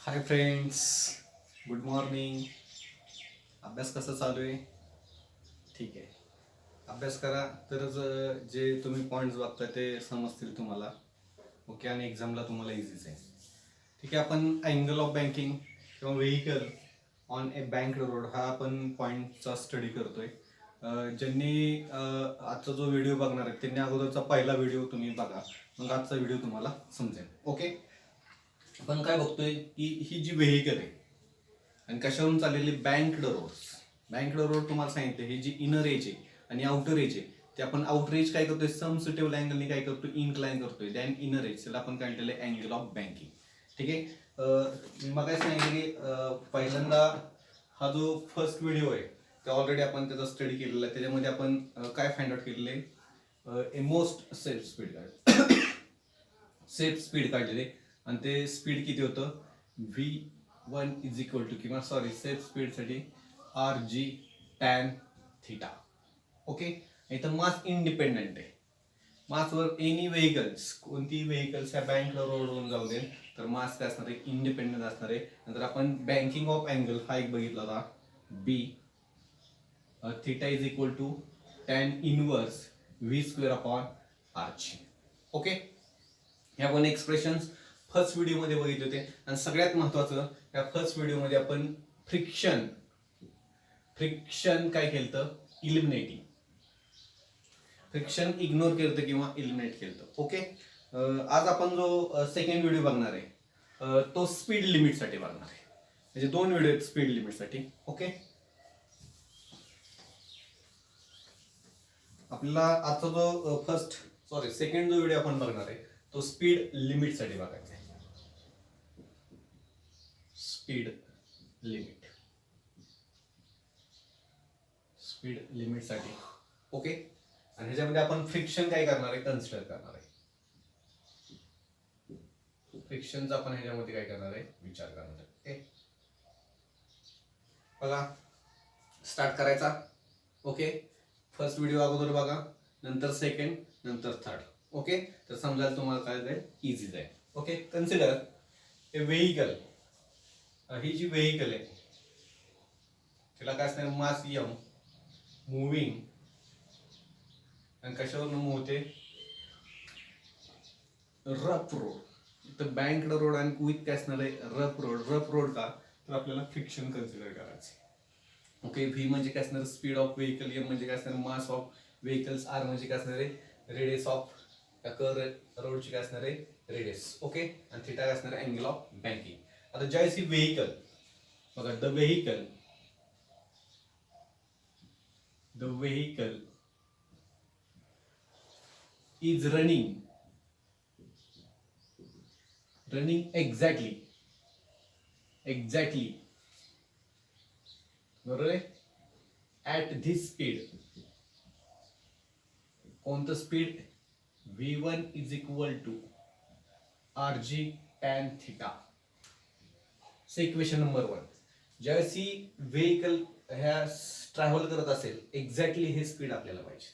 Hi friends, good morning. अभ्यास कसा चालू आहे? ठीक आहे. अभ्यास करा तरच जे तुम्ही पॉईंट्स बघता ते समजतील तुम्हाला. ओके, आणि एक्झामला तुम्हाला इझीच आहे. ठीक आहे. आपण अँगल ऑफ बँकिंग किंवा vehicle on A bank road हा आपण पॉईंटचा स्टडी करतोय. ज्यांनी आजचा जो व्हिडिओ बघणार आहे त्यांनी अगोदरचा पहिला व्हिडिओ तुम्ही बघा, मग आजचा व्हिडिओ तुम्हाला समजेल. ओके. आपण काय बघतोय की ही जी व्हेकल आहे आणि कशावरून चाललेली बँक्ड रोड्स. बँक्ड रोड तुम्हाला सांगितलं ही जी इनर एज आहे आणि आउटर एज आहे ते आपण आउटर एज काय करतोय, सम सुटेबल अँगलने काय करतोय, इन्क्लाइन करतोय. दॅन इनर एज त्याला आपण काय म्हटलेलं आहे, अँगल ऑफ बँकिंग. ठीक आहे. मग काय सांगितलं की पहिल्यांदा हा जो फर्स्ट व्हिडिओ आहे ते ऑलरेडी आपण त्याचा स्टडी केलेला आहे. त्याच्यामध्ये आपण काय फाइंड आउट केलेलं आहे, ए मोस्ट सेफ स्पीड काढ सेफ स्पीड काढलेली आणि ते स्पीड किती होतं, V1 इज इक्वल टू किंवा सॉरी सेफ स्पीडसाठी RG टॅन थिटा. ओके. इथं मास इंडिपेंडेंट आहे. मासवर एनी व्हेकल्स, कोणती व्हेकल्स ह्या बँक रोडवरून जाऊ दे तर मास काय असणार आहे, इंडिपेंडेंट असणार आहे. नंतर आपण बँकिंग ऑफ अँगल हा एक बघितला होता, B theta is equal to tan inverse V² upon RG. Okay. हे आपण एक्सप्रेशन्स फर्स्ट व्हिडिओमध्ये बघितले होते. आणि सगळ्यात महत्वाचं, या फर्स्ट व्हिडिओमध्ये आपण फ्रिक्शन काय केलं, इलिमिनेटिंग. फ्रिक्शन इग्नोर केलं किंवा इलिमिनेट केलं. ओके. आज आपण जो सेकंड व्हिडिओ बघणार आहे तो स्पीड लिमिटसाठी बघणार आहे. म्हणजे दोन व्हिडिओ आहेत स्पीड लिमिटसाठी. ओके. आपल्याला आजचा जो सेकंड जो व्हिडिओ आपण बघणार आहे तो स्पीड लिमिटसाठी बघायचा आहे. स्पीड लिमिटसाठी. ओके. आणि ह्याच्यामध्ये आपण फ्रिक्शन काय करणार आहे, कन्सिडर करणार आहे. फ्रिक्शनचा आपण ह्याच्यामध्ये काय करणार आहे, विचार करणार आहे. ओके. बघा, स्टार्ट करायचा. ओके. फर्स्ट व्हिडिओ अगोदर बघा, नंतर सेकंड, नंतर थर्ड. ओके. तर समजायला तुम्हाला काय जाईल, इझी जाईल. ओके. कन्सिडर ए व्हेकल. ही जी व्हेकल आहे तिला काय असणार, मास M, मुव्हिंग आणि कशावरून मूव्ह होते, रफ रोड. तर बँक्ड रोड आणि विथ काय असणार आहे, रफ रोड का तर आपल्याला फ्रिक्शन कन्सिडर करायचे. ओके. V म्हणजे काय असणार, स्पीड ऑफ व्हेकल. M म्हणजे काय असणार, मास ऑफ व्हेकल्स. R म्हणजे काय असणार आहे, रेडियस ऑफ रोडची काय असणार आहे, रेडियस. ओके. आणि थिटा काय असणार आहे, अँगल ऑफ बँकिंग. आता ज्यावेळेस ही व्हेकल बघा, the vehicle is running exactly बरोबर आहे, ऍट धिस स्पीड. कोणतं speed, V1 is equal to RG tan theta. Equation number 1. ज्यावेळेस ही व्हेकल ह्या ट्रॅव्हल करत असेल एक्झॅक्टली हे स्पीड आपल्याला पाहिजे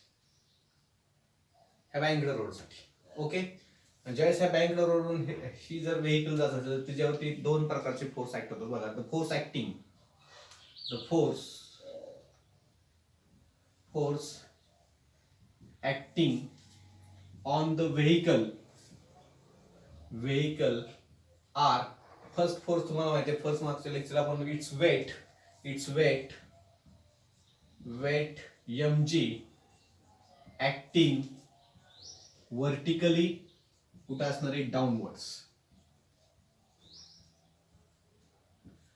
ह्या बँक्ड रोडसाठी. ओके. ज्यावेळेस ह्या बँक्ड रोडवरून ही जर व्हेकल जात असेल तर त्याच्यावरती दोन प्रकारचे फोर्स ऍक्ट होतात. बघा, the force acting on the vehicle are. First force तुम्हाला माहिती आहे, फर्स्ट मार्क्सच्या लेक्चर आपण it's weight mg acting vertically कुठं असणार आहे, डाऊनवर्ड्स.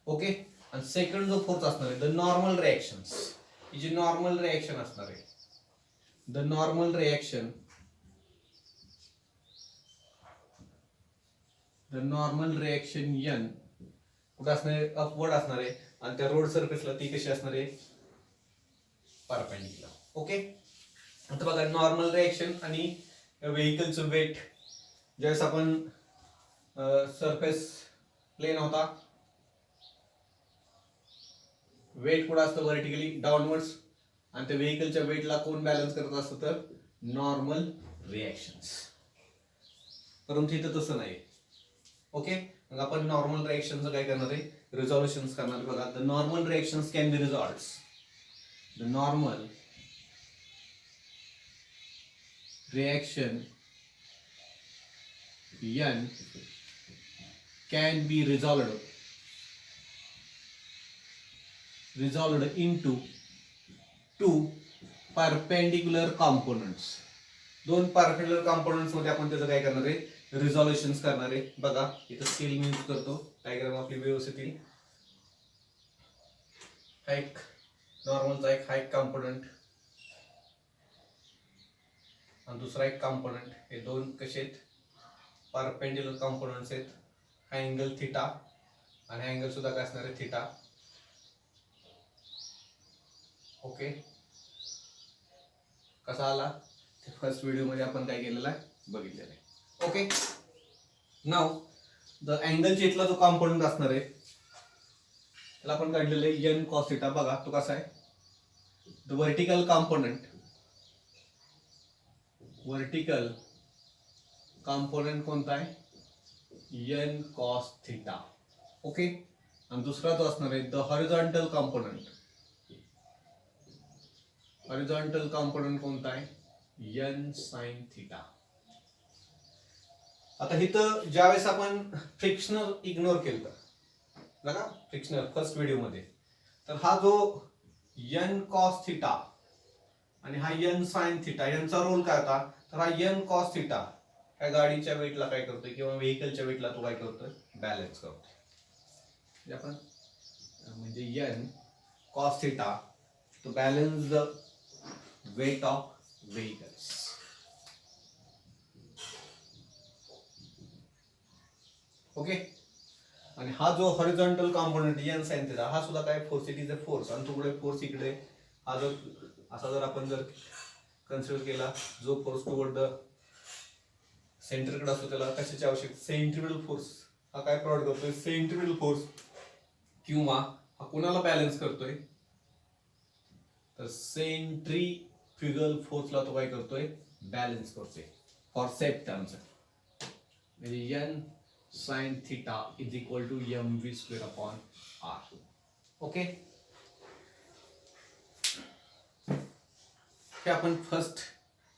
ओके. आणि सेकंड जो फोर्स असणार आहे, द नॉर्मल रिएक्शन्स. ही जी नॉर्मल रिएक्शन असणार आहे, द नॉर्मल रिएक्शन N कुठं असणार आहे, अपवर्ड असणार आहे. आणि त्या रोड सरफेसला ती कशी असणार आहे, परपेंडिक्युलर. ओके. आता बघा, नॉर्मल रिएक्शन आणि व्हेकलचं वेट. ज्यावेळेस आपण सरफेस प्लेन होता, वेट कुठं असतं, व्हर्टिकली डाऊनवर्ड्स. आणि त्या व्हेकलच्या वेटला कोण बॅलन्स करत असतं, तर नॉर्मल रिएक्शन्स. परंतु इथं तसं नाही. ओके, मग आपण नॉर्मल रिएक्शनचं काय करणार आहे, रिझॉल्युशन्स करणार आहे. बघा, the normal reactions can be resolved. The normal reaction N can be resolved into two perpendicular components. दोन परपेंडिक्युलर कॉम्पोनंट्स मध्ये आपण त्याचं काय करणार आहे, रिझॉल्युशन्स करणार आहे. बघा इथं स्केल मी यूज करतो, डायग्राम आपली व्यवस्थित येईल. हा एक नॉर्मलचा एक हा एक कॉम्पोनंट आणि दुसरा एक कॉम्पोनंट, हे दोन कसे आहेत, परपेंडिक्युलर कॉम्पोनंट्स आहेत. हा अँगल थिटा आणि हा अँगल सुद्धा काय असणार आहे, थिटा. ओके, कसा आला ते फर्स्ट व्हिडिओ मध्ये आपण काय केलेलं आहे, बघितलेलं आहे. ओके, नाव द अँगलच्या इथला जो कॉम्पोनंट असणार आहे त्याला आपण काढलेलं आहे एन कॉस थिटा. बघा तो कसा आहे, द वर्टिकल कॉम्पोनंट कोणता आहे, एन कॉस थिटा. ओके, आणि दुसरा जो असणार आहे द हॉरिझॉन्टल कॉम्पोनंट कोणता आहे, एन साइन थिटा. आता इथं ज्यावेळेस आपण फ्रिक्शनल इग्नोर केलं, बघा फ्रिक्शनल फर्स्ट व्हिडिओ मध्ये, तर हा जो एन कॉस थिटा आणि हा एन साइन थिटा यांचा रोल काय होता, तर हा एन कॉस थिटा ह्या गाडीच्या वेटला काय करतोय किंवा व्हेकलच्या वेटला तो काय करतोय, बॅलन्स करतोय. आपण म्हणजे एन कॉस थिटा तो balance the weight of vehicles. Okay, आणि हा जो horizontal component n sine theta हा सुद्धा काय force, it is a force. आणि तुकडे फोर्स इकडे हा जर असा जर आपण जर कन्सिडर केला, जो फोर्स टुवर्ड द सेंटरकडे असतो त्याला कशाची आवश्यकता, सेंट्रिपिटल फोर्स. हा काय प्रोव्हाइड करतोय, सेंट्रिपिटल फोर्स. किंवा हा कोणाला बॅलन्स करतोय, तर सेंट्रीफ्युगल फोर्सला तो काय करतोय, बॅलन्स करतोय. फॉर सेफ टर्म्स म्हणजे n sine theta is equal to mv square upon r. Okay, हे आपण फर्स्ट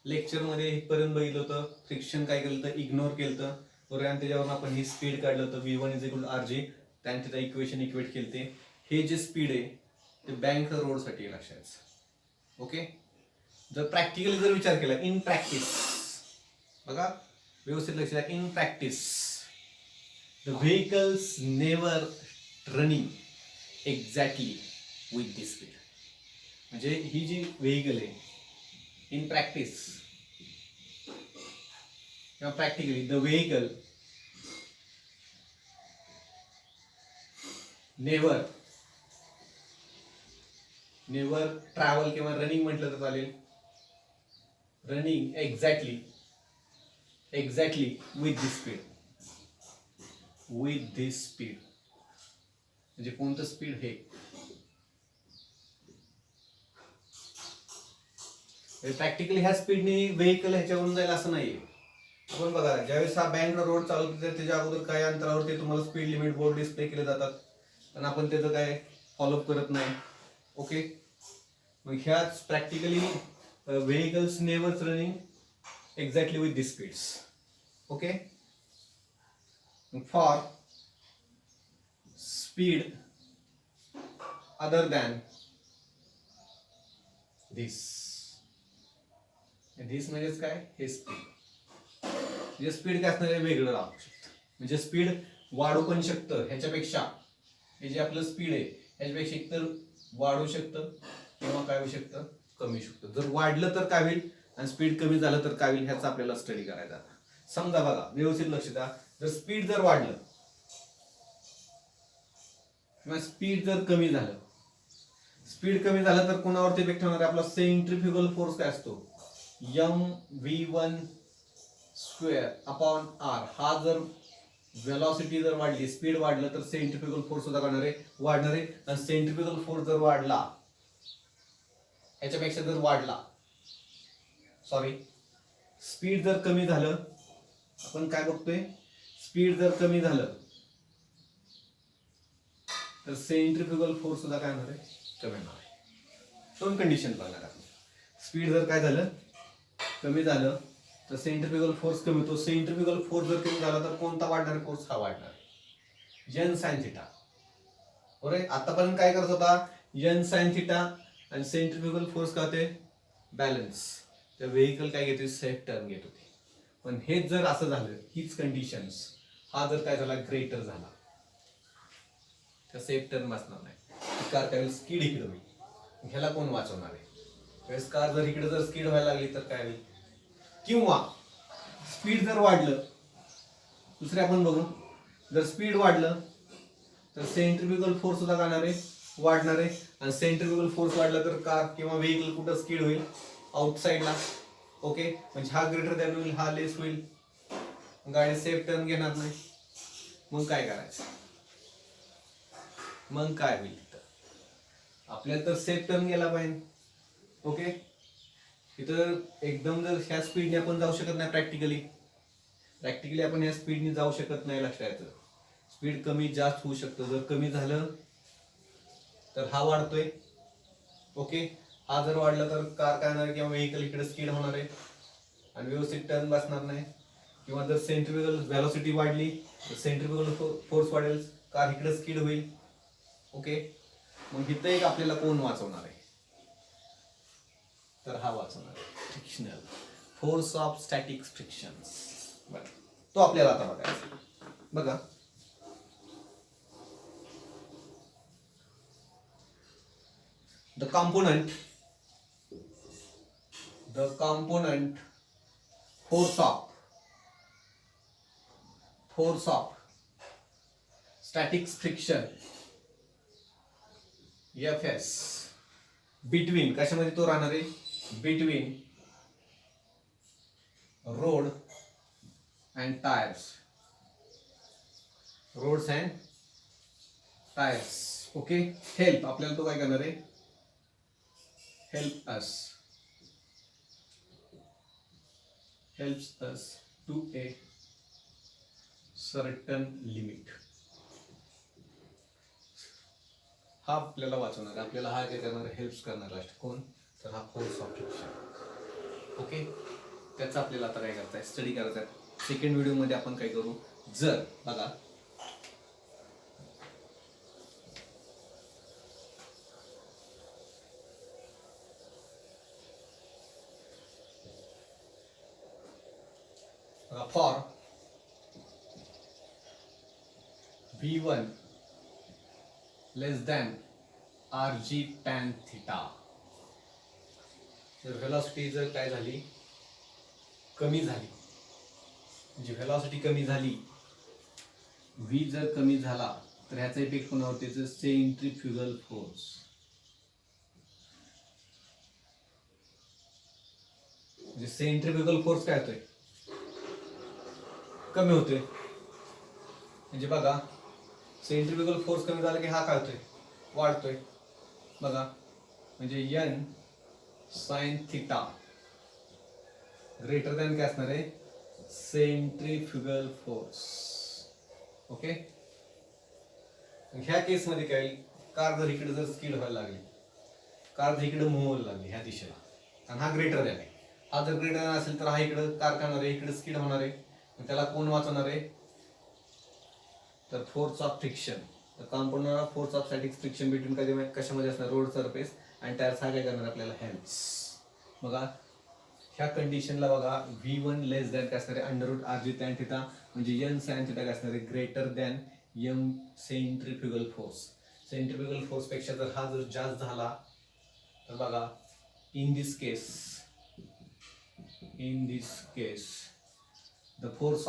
लेक्चर मध्ये इथपर्यंत बघितलं होतं. फ्रिक्शन काय केलं होतं, इग्नोर केलं होतं बरोबर, आणि त्याच्यावरून आपण ही स्पीड काढलं होतं v1 is equal to rg. त्याने त्याचं इक्वेशन इक्वेट केलं ते. हे जे स्पीड आहे ते बँक रोड साठी लक्षात. ओके, जर प्रॅक्टिकली जर विचार केला, इन प्रॅक्टिस बघा व्यवस्थित लक्ष द्या, in practice the vehicles never running exactly with this speed. म्हणजे ही जी व्हेकल आहे इन प्रॅक्टिस किंवा practically the vehicle never travel किंवा रनिंग म्हटलं तर चालेल, running exactly with this speed. म्हणजे कोणतं स्पीड, हे प्रॅक्टिकली ह्या स्पीडने व्हेकल ह्याच्यावरून जाईल असं नाहीये. आपण बघा ज्यावेळेस हा बँक रोड चालवतो त्याच्या अगोदर काही अंतरावरती तुम्हाला स्पीड लिमिट बोर्ड डिस्प्ले केले जातात, पण आपण त्याचं काय फॉलोअप करत नाही. ओके, मग ह्याच practically vehicles never running exactly with this speeds. Okay, for speed other than this, this म्हणजेच काय, हे स्पीड. म्हणजे स्पीड काय असणार आहे, वेगळं राहू शकतं. म्हणजे स्पीड वाढू पण शकतं ह्याच्यापेक्षा, हे जे आपलं स्पीड आहे ह्याच्यापेक्षा एकतर वाढू शकतं किंवा काय होऊ शकतं, कमी होऊ शकतं. जर वाढलं तर काय होईल आणि स्पीड कमी झालं तर काय होईल, ह्याचा आपल्याला स्टडी करायचा. समजा बघा व्यवस्थित लक्ष द्या, जर स्पीड जर वाढलं किंवा स्पीड जर कमी झालं, स्पीड कमी झालं तर कोणावरती इफेक्ट होणार आहे, आपला सेंट्रिफ्युगल फोर्स काय असतो, mv1 स्क्वेअर अपॉन r. हा जर वेलॉसिटी जर वाढली, स्पीड वाढलं तर सेंट्रिफ्युगल फोर्स सुद्धा वाढणार आहे. आणि सेंट्रिफ्युगल फोर्स जर वाढला, ह्याच्यापेक्षा जर वाढला, सॉरी स्पीड जर कमी झालं, आपण काय बघतोय, स्पीड जर कमी झालं तर सेंट्रिफ्युगल फोर्स सुद्धा काय होणार आहे, कमी होणार आहे. दोन कंडिशन बघणार आपण. स्पीड जर काय झालं, कमी झालं तर सेंट्रिफ्युगल फोर्स कमी होतो. सेंट्रिफ्युगल फोर्स जर कमी झाला तर कोणता वाढणार फोर्स, हा वाढणार एन साइन थिटा. बरोबर. आतापर्यंत काय करत होता, एन साइन थिटा आणि सेंट्रिफ्युगल फोर्स काय होते, बॅलन्स. त्या व्हेकल काय घेते, सेफ टर्न घेत होते. पण हेच जर असं झालं, हीच कंडिशन्स, हा जर काय झाला ग्रेटर झाला, तर सेफ टर्न बसणार नाही. कार काय होईल, स्किड इकडे होईल. ह्याला कोण वाचवणार आहे? वेळेस कार जर इकडे जर स्किड व्हायला लागली तर काय होईल, किंवा स्पीड जर वाढलं, दुसरे आपण बघू, जर स्पीड वाढलं तर सेंट्रिफ्युगल फोर्स सुद्धा काय आहे, वाढणार आहे. आणि सेंट्रिफ्युगल फोर्स वाढला तर कार किंवा व्हेकल कुठं स्किड होईल, आउटसाइडला. ओके, म्हणजे हा ग्रेटर दॅन होईल, हा लेस होईल, गाडी सेफ टर्न घेणार नाही. मग काय करायचं, मग काय होईल, आपल्याला तर सेफ टर्न गेला पाहिजे. ओके, इथं एकदम जर ह्या स्पीडने आपण जाऊ शकत नाही, प्रॅक्टिकली आपण ह्या स्पीडने जाऊ शकत नाही. लक्षात, स्पीड कमी जास्त होऊ शकतं. जर कमी झालं तर हा वाढतोय. ओके, हा जर वाढला तर कार काय होणार, किंवा व्हेकल इकडे स्किड होणार आहे आणि व्यवस्थित टर्न बसणार नाही. किंवा जर सेंट्रिफ्युगल व्हेलॉसिटी वाढली तर सेंट्रिफ्युगल फोर्स वाढेल, कार इकडे स्किड होईल. ओके, मग इथं एक आपल्याला कोण वाचवणार आहे, तर हा वाचवणार आहे frictional force of static frictions. तो आपल्याला आता बघायचा. बघा, the component force of static friction Fs between, कशामध्ये तो राहणार आहे, between road and tires, roads and tires. Okay, help, आपल्याला तो काय करणार आहे, helps us to a certain limit. हा आपल्याला वाचवणार आहे, आपल्याला हा काय करणार आहे, हेल्प्स करणार आहे. कोण, तर हा फोर्स ऑफ फ्रिक्शन. ओके, त्याचा आपल्याला आता काय करायचं आहे, स्टडी करायचा आहे. सेकंड व्हिडिओ मध्ये आपण काय करू, जर बघा for v1 less than rg tan theta, जर व्हेलॉसिटी जर काय झाली, कमी झाली, म्हणजे व्हेलॉसिटी कमी झाली, v जर कमी झाला तर ह्याचा इफेक्ट कोणावर, त्याचं सेंट्रिफ्युगल फोर्स. म्हणजे सेंट्रिफ्युगल फोर्स काय होतोय, कमी होतोय. म्हणजे बघा, सेंट्रिफ्युगल फोर्स कमी झाला की हा काय होतोय, वाढतोय. बघा, म्हणजे n sine theta greater than काय असणार आहे, सेंट्रिफ्युगल फोर्स. ओके, ह्या केस मध्ये काय, कार जर इकडे जर स्किड व्हायला लागली, कार जर इकडे मूव्ह व्हायला लागली ह्या दिशेला, आणि हा ग्रेटर दॅन आहे, हा जर ग्रेटर दॅन असेल तर हा इकडे कार करणार आहे, इकडे स्किड होणार आहे. त्याला कोण वाचवणार आहे, तर फोर्स ऑफ फ्रिक्शन. तर component of force of static friction between कशामध्ये असणार, रोड सरफेस आणि टायर्स, हा काय करणार आपल्याला, हेल्प्स. बघा, ह्या कंडिशनला बघा, v1 लेस दॅन काय असणार आहे, under root rg tan theta, म्हणजे n sin थिटा काय असणार आहे, greater than m centrifugal force. Centrifugal force पेक्षा जर हा जर जास्त झाला तर बघा, in this case the force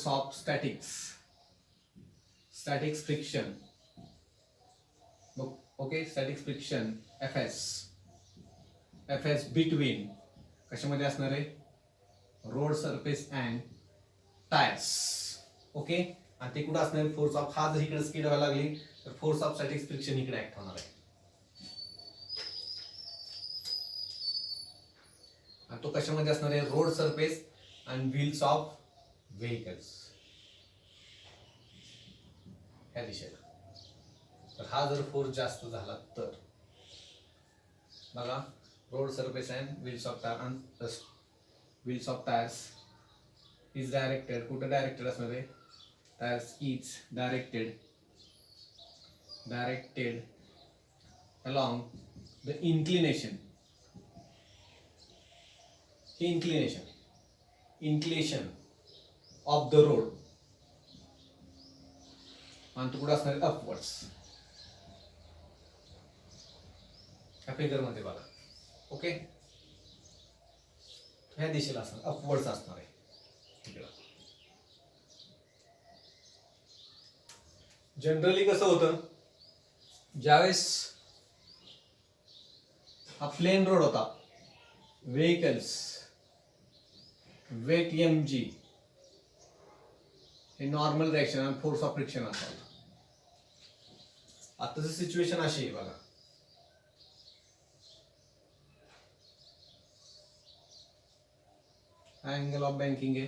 of static friction, okay, static friction Fs between कशामध्ये असणार आहे, road surface and tyres. Okay, आणि ते कुठं असणार आहे, फोर्स ऑफ, हा जर इकडे स्किड व्हायला लागली तर फोर्स ऑफ स्टॅटिक फ्रिक्शन इकडे ऍक्ट होणार आहे. आणि तो कशामध्ये असणार आहे, रोड सरफेस आणि व्हील्स ऑफ व्हेकल्स ह्या दिशेला. तर हा जर फोर्स जास्त झाला तर बघा, road surface and wheels of tyre आणि wheels of tyres is directed. कुठं डायरेक्टेड असणार आहे? Tyres is directed along the inclination of the road. आणि तो कुठं असणार आहे? अपवर्ड्स. ह्या फिगर मध्ये बघा. ओके, ह्या दिशेला असणार, अपवर्ड्स असणार आहे. जनरली कसं होतं, ज्यावेळेस हा प्लेन रोड होता, व्हेकल्स वेट mg हे नॉर्मल रिएक्शन आणि फोर्स ऑफ फ्रिक्शन असतात. आताची सिच्युएशन अशी आहे बघा, हा अँगल ऑफ बँकिंग आहे,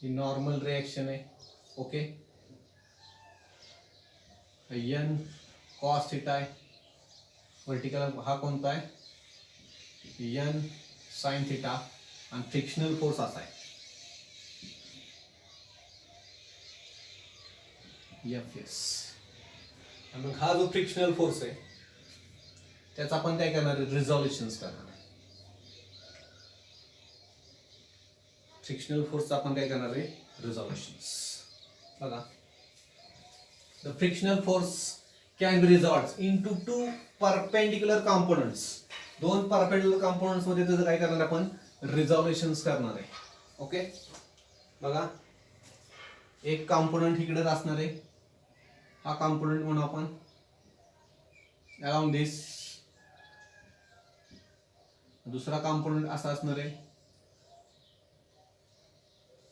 ही नॉर्मल रिएक्शन आहे. ओके, n cos थीटा आहे, वर्टिकल हा कोणता आहे? n sin थीटा, आणि फ्रिक्शनल फोर्स असा आहे Fs. आणि मग हा जो फ्रिक्शनल फोर्स आहे त्याचा आपण काय करणार आहे? रिझॉल्युशन्स करणार आहे. फ्रिक्शनल फोर्सचा आपण काय करणार आहे? रिझॉल्युशन्स. बघा, the frictional force can be resolved into two perpendicular components. दोन परपेंडिक्युलर कंपोनंट्स मध्ये त्याचं काय करणार आपण? रिझॉल्युशन्स करणार आहे. ओके, बघा, एक कंपोनंट इकडेच असणार आहे, हा कंपोनंट म्हणून आपण अराउंड दिस. दुसरा कंपोनंट असा असणार आहे.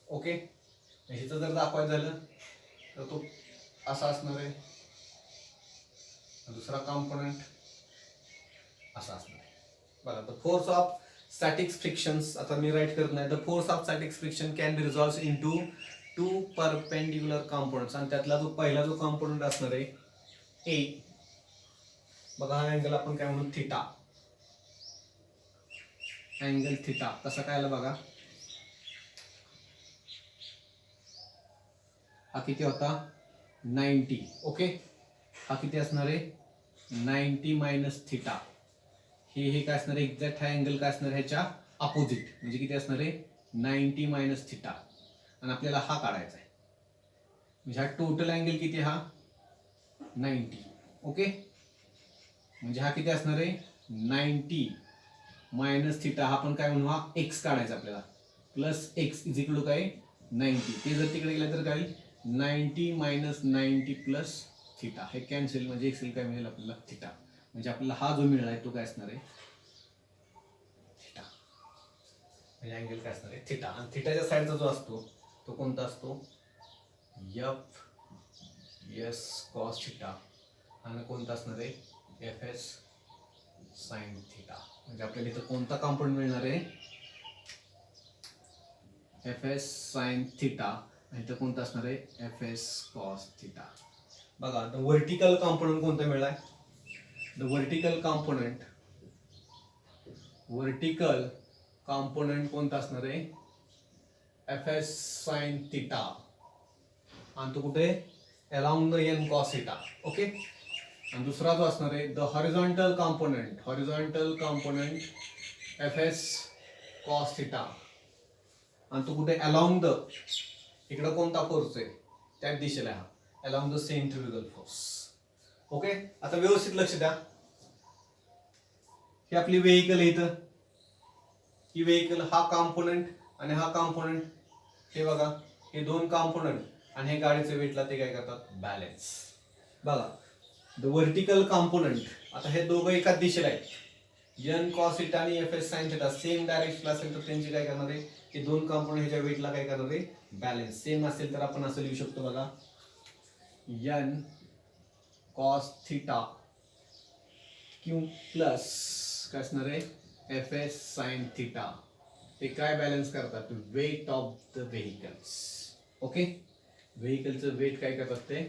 ओके, ह्याचं जर दाखवायचं झालं तर तो असा असणार आहे, दुसरा कंपोनंट असा असणार आहे. बघा, the force of static frictions, आता मी राईट करत नाही, the force of static friction can be resolved into two perpendicular components. आणि त्यातला जो पहिला जो कंपोनंट असणार आहे ए, बघा हा अँगल आपण काय म्हणू? थीटा. अँगल थीटा कसा काय आला बघा, हा किती होता? 90. ओके, हा किती असणार आहे? 90 मायनस थीटा. हे काय असणार आहे? एक्झॅक्ट हा अँगल काय असणार आहे? ह्याच्या अपोजिट, म्हणजे किती असणार आहे? 90 मायनस थीटा. आणि आपल्याला हा काढायचा आहे, म्हणजे हा टोटल अँगल किती? हा 90. ओके, म्हणजे हा किती असणार आहे? 90 मायनस थीटा. हा पण काय म्हणू? हा एक्स काढायचा आपल्याला, plus x is equal to काय? 90. ते जर तिकडे गेलं तर काय? 90 मायनस 90 प्लस थीटा. हे कॅन्सल, म्हणजे एक्सेल काय मिळेल आपल्याला? थीटा. म्हणजे आपल्याला हा जो मिळाला आहे तो काय असणार आहे? थीटा. म्हणजे अँगल काय असणार आहे? थीटा. आणि थीटाच्या साईडचा जो असतो तो कोणता असतो? F S cos theta. आणि कोणता असणार आहे? F S sine theta. म्हणजे आपल्याला इथं कोणता कंपोनंट मिळणार आहे? F S sine theta. आणि इथं कोणता असणार आहे? F S cos theta. बघा, द वर्टिकल कंपोनंट कोणता मिळालाय? द वर्टिकल कंपोनंट कोणता असणार आहे? F S sine theta. आणि तो कुठे? Along the n cos theta. Okay, आणि दुसरा जो असणार आहे the horizontal component F S cos theta. आणि तो कुठे? अलॉंग द, इकडे कोणता फोर्स आहे? त्याच दिशेला हा, along the centrifugal force. Okay, आता व्यवस्थित लक्ष द्या. ही आपली व्हेकल आहे, इथं ही व्हेकल, हा कंपोनंट आणि हा कंपोनंट, हे बघा, हे दोन कंपोनंट आणि हे गाडीचे वेटला ते काय करतात? बॅलन्स. बघा, द वर्टिकल कंपोनंट, आता हे दोघं एकाच दिशेला आहेत, एन कॉस थीटा आणि F S sine theta same डायरेक्शनला असेल तर त्यांची काय करणार आहे? हे दोन कंपोनंट ह्याच्या वेटला काय करणार आहे? बॅलन्स. सेम असेल तर आपण असं लिहू शकतो बघा, N cos theta Q plus काय असणार आहे? F S sine theta. ते काय बॅलन्स करतात, weight of the vehicles. Okay, व्हेकलचं वेट काय करतात ते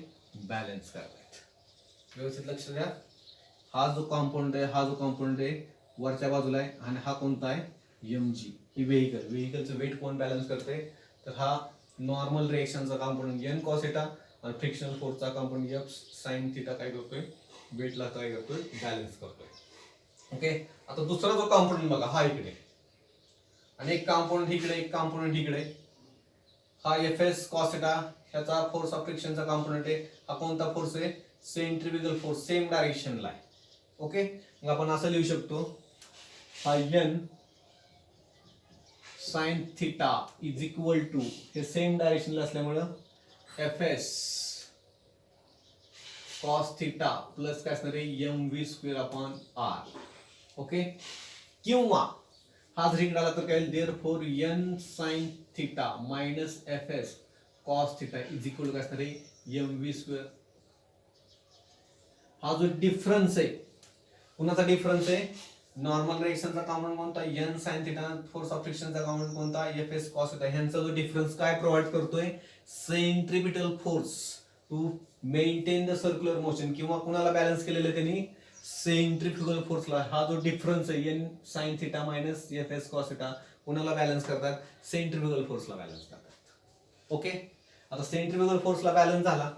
बॅलन्स करतात. व्यवस्थित लक्ष द्या. हा जो कॉम्पोनंट आहे वरच्या बाजूला आहे आणि हा कोणता आहे एम जी. ही व्हेकलचं वेट कोण बॅलन्स करते, तर हा नॉर्मल रिएक्शनचा कॉम्पोनंट एन कॉस थिटा आणि फ्रिक्शनल फोर्सचा कॉम्पोनंट एफ साइन थिटा काय करतोय, वेटला काय करतोय बॅलन्स करतोय. ओके, आता दुसरा जो कॉम्पोनंट बघा हा इकडे आणि एक कॉम्पोनंट इकडे, एक कॉम्पोनंट इकडे. हा एफ एस कॉस थिटा ह्याचा फोर्स ऑफ फ्रिक्शनचा कॉम्पोनंट आहे. हा कोणता फोर्स आहे, सेंट्रिफ्युगल फोर्स, सेम डायरेक्शनला आहे. ओके, मग आपण असं लिहू शकतो, हा n sine theta is equal to, हे सेम डायरेक्शनला असल्यामुळं f S cos theta plus काय असणार आहे m v square upon r. Okay, किंवा हा जर इकडे आला तर काय, therefore n sine theta minus F S cos theta is equal to काय असणार आहे एम व्ही स्क्वेअर. हा जो डिफरन्स आहे, कुणाचा डिफरन्स आहे, नॉर्मल रिएक्शनचा कॉम्पोनंट कोणता N sine theta, force of फ्रिक्शनचा कॉम्पोनंट कोणता एफ एस कॉस थिटा. ह्यांचा जो डिफरन्स काय प्रोव्हाइड करतोय, centripetal force to maintain the circular motion, किंवा कुणाला बॅलन्स केलेलं त्यांनी सेंट्रिफ्युगल फोर्सला. हा जो डिफरन्स आहे n sine theta minus F S cos theta कुणाला बॅलन्स करतात, सेंट्रिफ्युगल फोर्सला बॅलन्स करतात. ओके, आता सेंट्रिफ्युगल फोर्सला बॅलन्स झाला,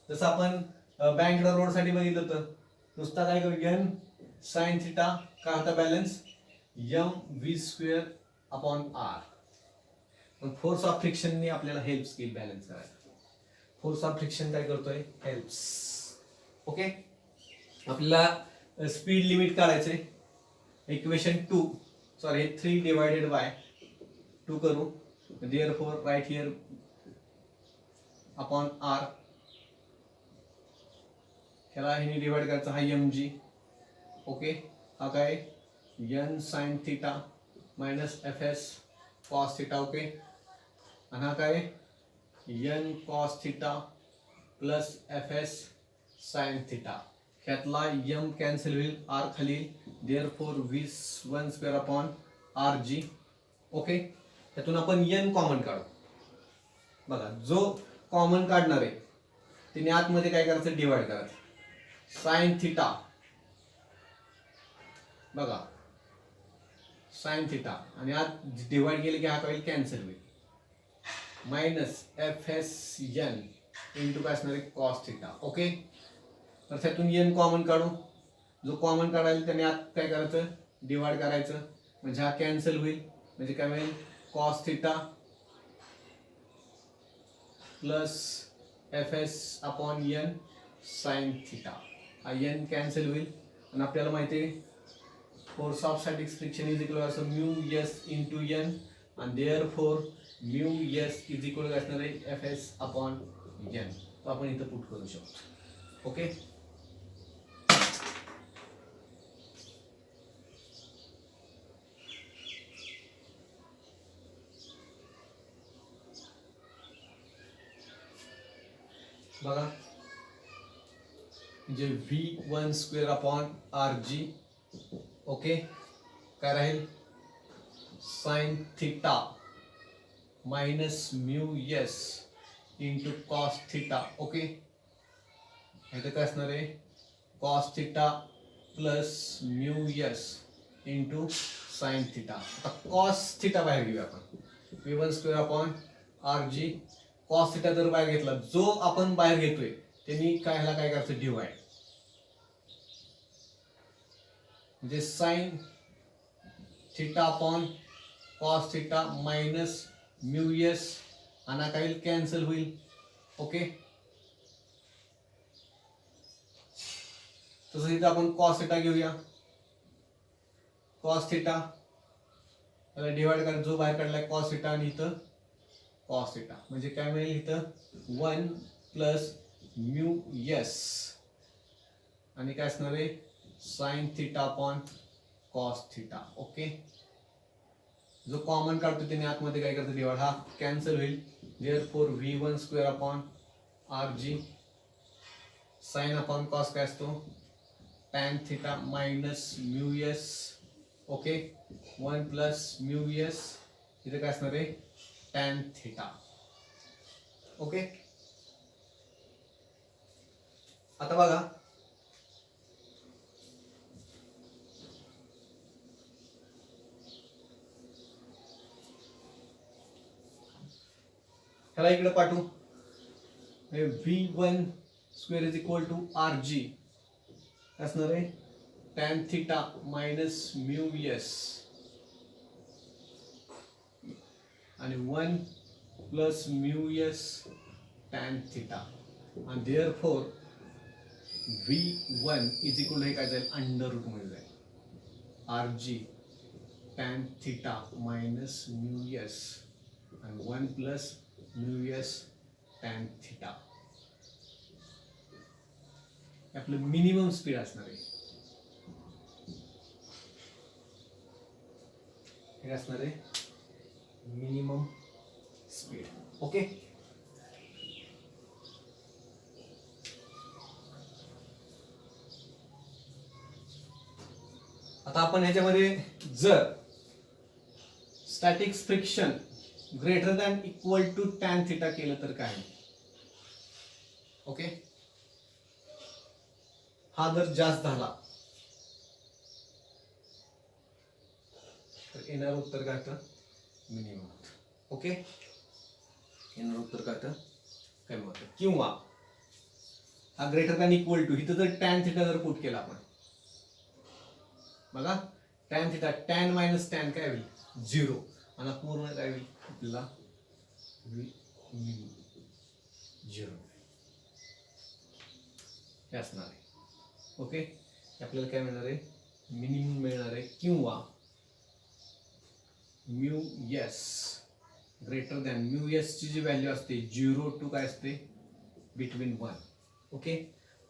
जसं आपण बँकडा रोड साठी बघितलं तर नुसता काय करू, एन साइन थिटा काय होता balance m v square upon r. पण फोर्स ऑफ फ्रिक्शनने आपल्याला हेल्प्स केली बॅलन्स करायला. फोर्स ऑफ फ्रिक्शन काय करतोय, हेल्प्स. ओके, आपल्याला स्पीड लिमिट काढायचंय. इक्वेशन 2 सॉरी 3 डिवायडेड बाय 2 करू. Therefore right here upon r, ह्याला ह्याने डिवाइड करायचं, हा एम जी. ओके, हा काय N sine theta minus F S cos theta. Okay, आणि हा काय N cos theta plus F S sine theta. ह्यातला एम कॅन्सल होईल, आर खाली, therefore V one square upon R G. Okay, ह्यातून आपण एन कॉमन काढू. बघा, जो कॉमन काढणार आहे त्याने आतमध्ये काय करायचं, डिवाइड करायचं. साइन थिटा बघा, साइन थिटा आणि आत डिवाइड केले की हा काय कॅन्सल होईल, minus F s n into काय असणार आहे कॉस थिटा. ओके, तर त्यातून एन कॉमन काढू. जो कॉमन काढायला त्याने आत काय करायचं, डिवाइड करायचं, म्हणजे हा कॅन्सल होईल, म्हणजे काय होईल cos theta plus F S upon N sine theta. हा एन कॅन्सल होईल आणि आपल्याला माहिती आहे force of static friction is equal to mu S into N, आणि therefore mu S is equal to असणार आहे एफ एस अपॉन एन. तो आपण इथं पुट करू शकतो. ओके, बघा, म्हणजे V one square upon R G. Okay, काय राहील sine theta minus mu S into cos theta. Okay, इथं काय असणार आहे cos theta plus mu S into sine theta. आता कॉस थिटा बाहेर घेऊया आपण, V one square upon R G. Cos theta जर बाहेर घेतला, जो आपण बाहेर घेतोय त्यांनी काय ह्याला काय करायचं डिवाइड, म्हणजे sign theta upon cos theta minus mu S, आणि काय कॅन्सल होईल. ओके, तसं इथं आपण कॉस थिटा घेऊया. कॉस थिटा त्याला डिवाइड करा, जो बाहेर काढलाय कॉस थिटा आणि इथं कॉस थिटा, म्हणजे काय मिळेल इथं 1 प्लस म्यू एस आणि काय असणार आहे sine theta upon cos theta. Okay, जो कॉमन काढतो त्याने आतमध्ये काय करतो डिवाइड, हा कॅन्सल होईल, therefore V one square upon R G. Sine upon cos काय असतो tan theta minus mu S okay. 1 plus mu S इथे काय असणार आहे टॅन थिटा. ओके. आता बघा ह्याला इकडे पाठवू. V1 square is equal to R G असणार आहे tan theta minus mu S आणि 1 plus mu S tan theta आणि देअरफॉर V1 इज इक्वल हे काय जाईल अंडर रूट मध्ये जाईल R G tan theta minus mu S आणि 1 plus mu S tan theta. आपलं मिनिमम स्पीड असणार आहे. हे असणार आहे मिनिमम स्पीड. ओके. आता आपण ह्याच्यामध्ये जर static friction greater than equal to tan theta केलं तर काय. ओके. हा जर जास्त झाला तर येणार उत्तर काय होतं मिनिमम. ओके. येणार उत्तर काय होतं कमी होतं. किंवा हा ग्रेटर दॅन इक्वल टू इथं जर टॅन थिटा जर पुट केला आपण बघा tan theta tan minus tan काय होईल 0 आणि पूर्ण काय होईल आपल्याला 0 हे असणार आहे. ओके. आपल्याला काय मिळणार आहे मिनिमम मिळणार आहे किंवा mu S greater than mu S ची जी व्हॅल्यू असते 0 टू काय असते बिटवीन 1. ओके.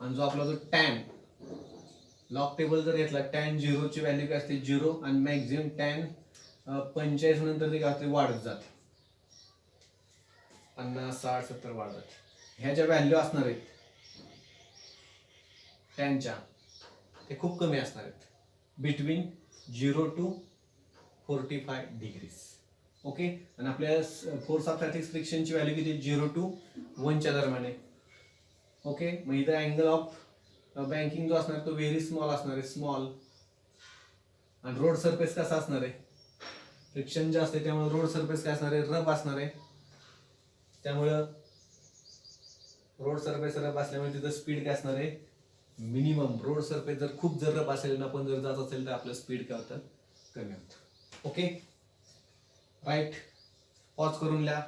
आणि जो आपला जो टॅन लॉग टेबल जर घेतला टॅन 0 ची व्हॅल्यू काय असते 0 आणि मॅक्झिमम टॅन 45 नंतर ते काय असते वाढत जाते 50 60 70 वाढत जाते. ह्या ज्या व्हॅल्यू असणार आहेत टॅनच्या ते खूप कमी असणार आहेत बिटवीन 0 टू 45 डिग्रीज. ओके. आणि आपल्या फोर्स ऑफ स्टॅटिक फ्रिक्शनची व्हॅल्यू किती 0 टू 1 च्या दरम्यान आहे. ओके. मग इथं अँगल ऑफ बँकिंग जो असणार तो व्हेरी स्मॉल असणार आहे स्मॉल. आणि रोड सरफेस कसा असणार आहे फ्रिक्शन जे असते त्यामुळे रोड सरफेस काय असणार आहे रफ असणार आहे. त्यामुळं रोड सरफेस रफ असल्यामुळे तिथं स्पीड काय असणार आहे मिनिमम. रोड सरफेस जर खूप जर रफ असेल ना आपण जर जात असेल तर आपलं स्पीड काय होतं कमी होतं. ओके. राईट. पॉज करून लिहा.